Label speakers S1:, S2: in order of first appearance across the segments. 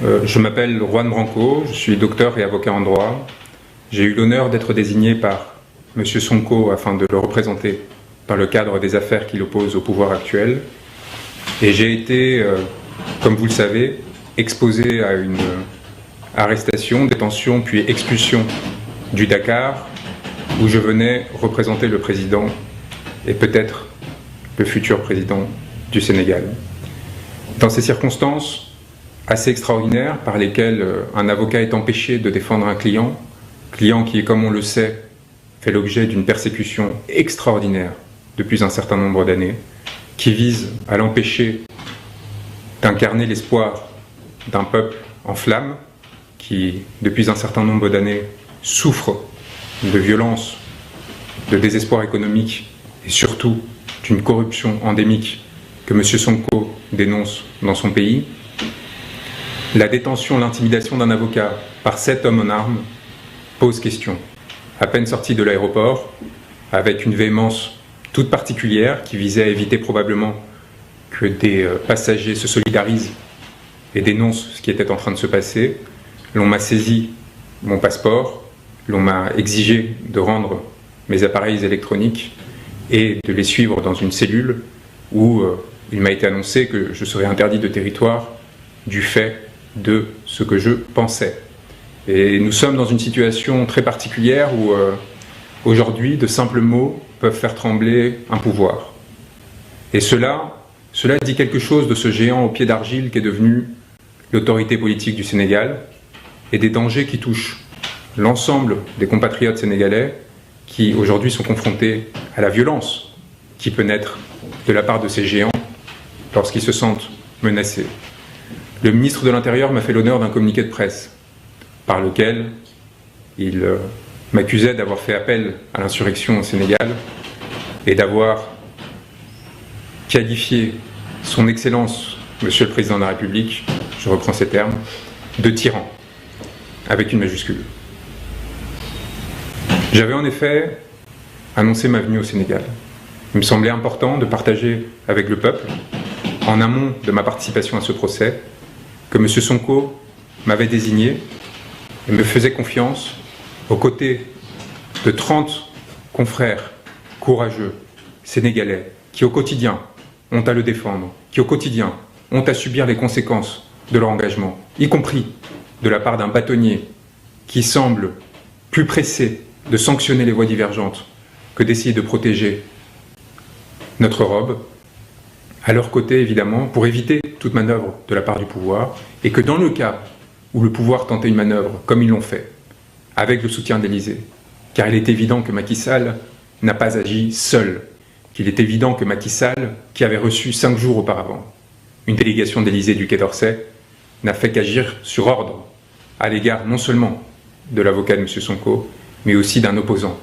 S1: Je m'appelle Juan Branco, je suis docteur et avocat en droit. J'ai eu l'honneur d'être désigné par M. Sonko afin de le représenter dans le cadre des affaires qui l'opposent au pouvoir actuel. Et j'ai été, comme vous le savez, exposé à une arrestation, détention puis expulsion du Dakar, où je venais représenter le président et peut-être le futur président du Sénégal. Dans ces circonstances assez extraordinaires par lesquelles un avocat est empêché de défendre un client qui, comme on le sait, fait l'objet d'une persécution extraordinaire depuis un certain nombre d'années, qui vise à l'empêcher d'incarner l'espoir d'un peuple en flammes, qui, depuis un certain nombre d'années, souffre de violence, de désespoir économique et surtout d'une corruption endémique que M. Sonko dénonce dans son pays. La détention, l'intimidation d'un avocat par 7 hommes en armes pose question. À peine sorti de l'aéroport, avec une véhémence toute particulière qui visait à éviter probablement que des passagers se solidarisent et dénoncent ce qui était en train de se passer, l'on m'a saisi mon passeport, l'on m'a exigé de rendre mes appareils électroniques et de les suivre dans une cellule où il m'a été annoncé que je serais interdit de territoire du fait de ce que je pensais. Et nous sommes dans une situation très particulière où aujourd'hui de simples mots peuvent faire trembler un pouvoir. Et cela dit quelque chose de ce géant au pied d'argile qu'est devenu l'autorité politique du Sénégal et des dangers qui touchent l'ensemble des compatriotes sénégalais qui aujourd'hui sont confrontés à la violence qui peut naître de la part de ces géants lorsqu'ils se sentent menacés. Le ministre de l'Intérieur m'a fait l'honneur d'un communiqué de presse par lequel il m'accusait d'avoir fait appel à l'insurrection au Sénégal et d'avoir qualifié son Excellence, Monsieur le Président de la République, je reprends ces termes, de tyran, avec une majuscule. J'avais en effet annoncé ma venue au Sénégal. Il me semblait important de partager avec le peuple, en amont de ma participation à ce procès, que M. Sonko m'avait désigné et me faisait confiance aux côtés de 30 confrères courageux sénégalais qui au quotidien ont à le défendre, qui au quotidien ont à subir les conséquences de leur engagement, y compris de la part d'un bâtonnier qui semble plus pressé de sanctionner les voies divergentes que d'essayer de protéger notre robe, à leur côté évidemment, pour éviter toute manœuvre de la part du pouvoir, et que dans le cas où le pouvoir tentait une manœuvre, comme ils l'ont fait, avec le soutien de l'Élysée, car il est évident que Macky Sall n'a pas agi seul, qu'il est évident que Macky Sall, qui avait reçu 5 jours auparavant une délégation d'Élysée du Quai d'Orsay, n'a fait qu'agir sur ordre à l'égard non seulement de l'avocat de M. Sonko, mais aussi d'un opposant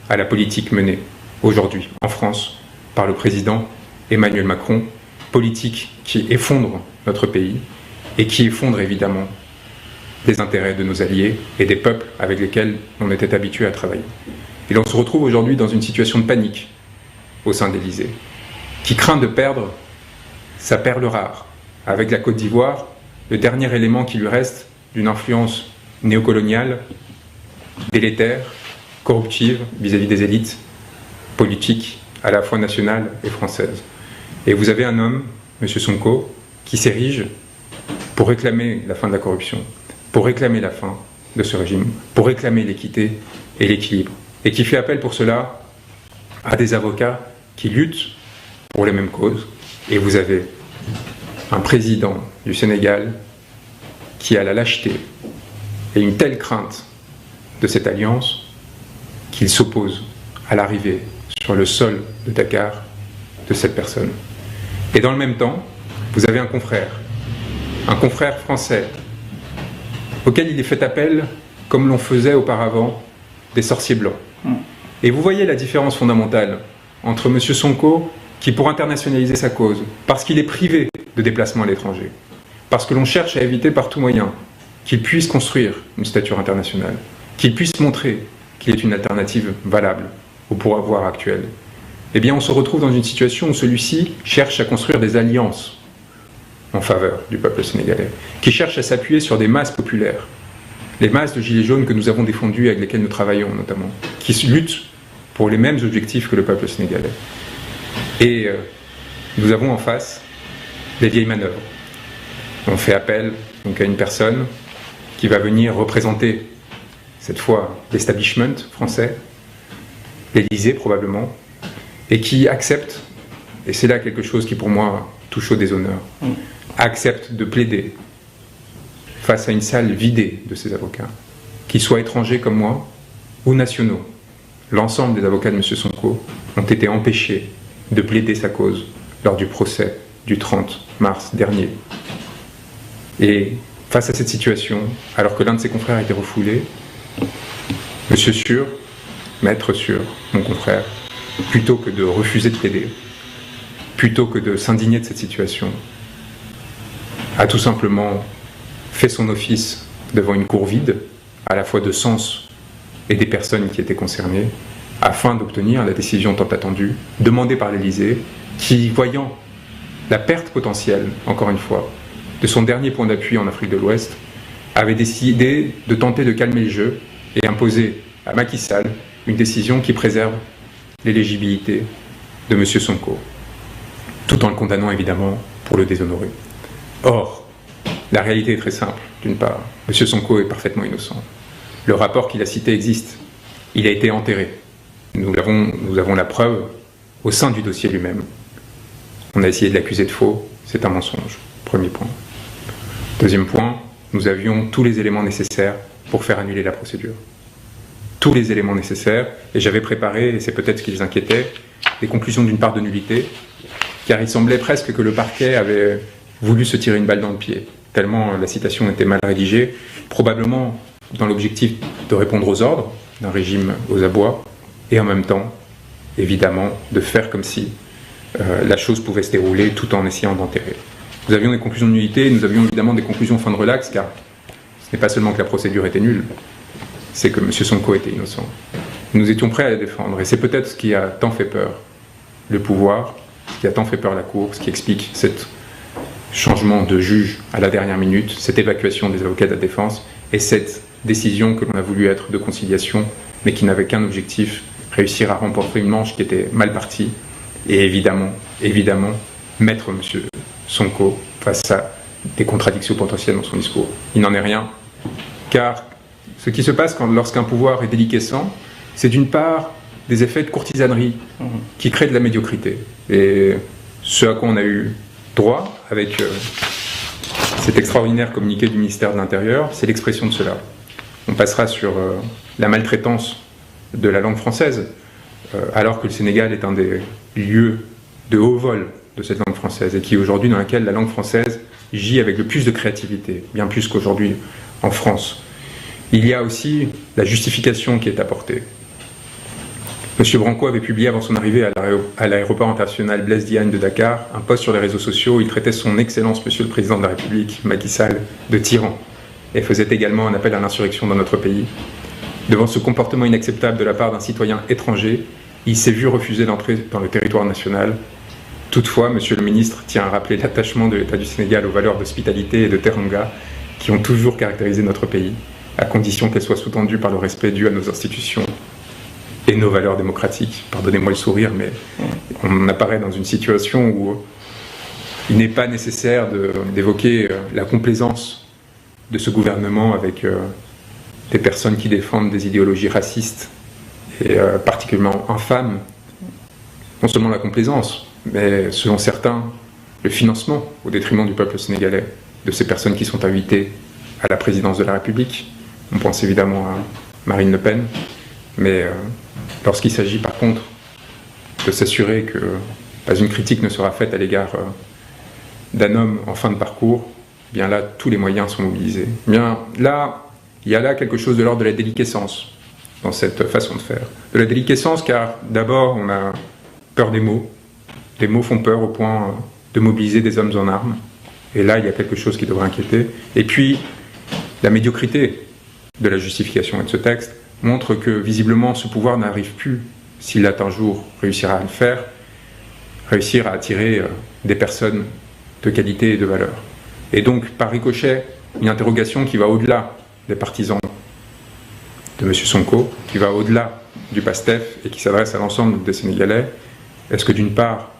S1: à la politique menée aujourd'hui en France par le président Emmanuel Macron, politique qui effondre notre pays et qui effondre évidemment les intérêts de nos alliés et des peuples avec lesquels on était habitué à travailler. Et l'on se retrouve aujourd'hui dans une situation de panique au sein de l'Élysée, qui craint de perdre sa perle rare, avec la Côte d'Ivoire, le dernier élément qui lui reste d'une influence néocoloniale, délétère, corruptive vis-à-vis des élites politiques à la fois nationales et françaises. Et vous avez un homme, M. Sonko, qui s'érige pour réclamer la fin de la corruption, pour réclamer la fin de ce régime, pour réclamer l'équité et l'équilibre, et qui fait appel pour cela à des avocats qui luttent pour les mêmes causes. Et vous avez un président du Sénégal qui a la lâcheté et une telle crainte de cette alliance qu'il s'oppose à l'arrivée sur le sol de Dakar de cette personne. Et dans le même temps, vous avez un confrère français, auquel il est fait appel comme l'on faisait auparavant des sorciers blancs. Et vous voyez la différence fondamentale entre M. Sonko, qui pour internationaliser sa cause, parce qu'il est privé de déplacement à l'étranger, parce que l'on cherche à éviter par tout moyen qu'il puisse construire une stature internationale, qu'il puisse montrer qu'il est une alternative valable au pouvoir actuel, eh bien on se retrouve dans une situation où celui-ci cherche à construire des alliances en faveur du peuple sénégalais, qui cherche à s'appuyer sur des masses populaires, les masses de gilets jaunes que nous avons défendues, avec lesquelles nous travaillons notamment, qui luttent pour les mêmes objectifs que le peuple sénégalais. Et nous avons en face des vieilles manœuvres. On fait appel donc à une personne qui va venir représenter, cette fois, l'establishment français, l'Élysée probablement, et qui accepte, et c'est là quelque chose qui pour moi touche au déshonneur, accepte de plaider face à une salle vidée de ses avocats, qu'ils soient étrangers comme moi ou nationaux. L'ensemble des avocats de M. Sonko ont été empêchés de plaider sa cause lors du procès du 30 mars dernier. Et face à cette situation, alors que l'un de ses confrères a été refoulé, M. Sûr, maître Sûr, mon confrère, plutôt que de refuser de plaider, plutôt que de s'indigner de cette situation, a tout simplement fait son office devant une cour vide, à la fois de sens et des personnes qui étaient concernées, afin d'obtenir la décision tant attendue, demandée par l'Élysée, qui, voyant la perte potentielle, encore une fois, de son dernier point d'appui en Afrique de l'Ouest, avait décidé de tenter de calmer le jeu et imposer à Macky Sall une décision qui préserve l'éligibilité de M. Sonko, tout en le condamnant évidemment pour le déshonorer. Or, la réalité est très simple. D'une part, M. Sonko est parfaitement innocent. Le rapport qu'il a cité existe. Il a été enterré. Nous avons la preuve au sein du dossier lui-même. On a essayé de l'accuser de faux. C'est un mensonge. Premier point. Deuxième point, nous avions tous les éléments nécessaires pour faire annuler la procédure. Tous les éléments nécessaires. Et j'avais préparé, et c'est peut-être ce qui les inquiétait, des conclusions d'une part de nullité, car il semblait presque que le parquet avait voulu se tirer une balle dans le pied, tellement la citation était mal rédigée, probablement dans l'objectif de répondre aux ordres d'un régime aux abois, et en même temps, évidemment, de faire comme si la chose pouvait se dérouler tout en essayant d'enterrer. Nous avions des conclusions de nullité, nous avions évidemment des conclusions fin de relax, car ce n'est pas seulement que la procédure était nulle, c'est que M. Sonko était innocent. Nous étions prêts à la défendre, et c'est peut-être ce qui a tant fait peur le pouvoir, ce qui a tant fait peur la Cour, ce qui explique cet changement de juge à la dernière minute, cette évacuation des avocats de la défense, et cette décision que l'on a voulu être de conciliation, mais qui n'avait qu'un objectif, réussir à remporter une manche qui était mal partie, et évidemment, mettre M. Sonko face à des contradictions potentielles dans son discours. Il n'en est rien, car ce qui se passe lorsqu'un pouvoir est déliquescent, c'est d'une part des effets de courtisanerie qui créent de la médiocrité. Et ce à quoi on a eu droit avec cet extraordinaire communiqué du ministère de l'Intérieur, c'est l'expression de cela. On passera sur la maltraitance de la langue française, alors que le Sénégal est un des lieux de haut vol de cette langue française, et qui aujourd'hui dans laquelle la langue française gît avec le plus de créativité, bien plus qu'aujourd'hui en France. Il y a aussi la justification qui est apportée. M. Branco avait publié avant son arrivée à l'aéroport international Blaise Diagne de Dakar un post sur les réseaux sociaux où il traitait son Excellence Monsieur le Président de la République, Macky Sall, de tyran, et faisait également un appel à l'insurrection dans notre pays. Devant ce comportement inacceptable de la part d'un citoyen étranger, il s'est vu refuser l'entrée dans le territoire national. Toutefois, Monsieur le Ministre tient à rappeler l'attachement de l'État du Sénégal aux valeurs d'hospitalité et de teranga qui ont toujours caractérisé notre pays, à condition qu'elles soient sous-tendues par le respect dû à nos institutions et nos valeurs démocratiques. Pardonnez-moi le sourire, mais on apparaît dans une situation où il n'est pas nécessaire d'évoquer la complaisance de ce gouvernement avec des personnes qui défendent des idéologies racistes et particulièrement infâmes. Non seulement la complaisance, mais selon certains, le financement au détriment du peuple sénégalais, de ces personnes qui sont invitées à la présidence de la République. On pense évidemment à Marine Le Pen, mais lorsqu'il s'agit par contre de s'assurer que pas une critique ne sera faite à l'égard d'un homme en fin de parcours, bien là, tous les moyens sont mobilisés. Bien là, il y a là quelque chose de l'ordre de la déliquescence dans cette façon de faire. De la déliquescence car d'abord on a peur des mots. Les mots font peur au point de mobiliser des hommes en armes. Et là, il y a quelque chose qui devrait inquiéter. Et puis, la médiocrité de la justification et de ce texte montre que, visiblement, ce pouvoir n'arrive plus, s'il a un jour réussira à le faire, réussir à attirer des personnes de qualité et de valeur. Et donc, par ricochet, une interrogation qui va au-delà des partisans de M. Sonko, qui va au-delà du PASTEF et qui s'adresse à l'ensemble des Sénégalais. Est-ce que d'une part,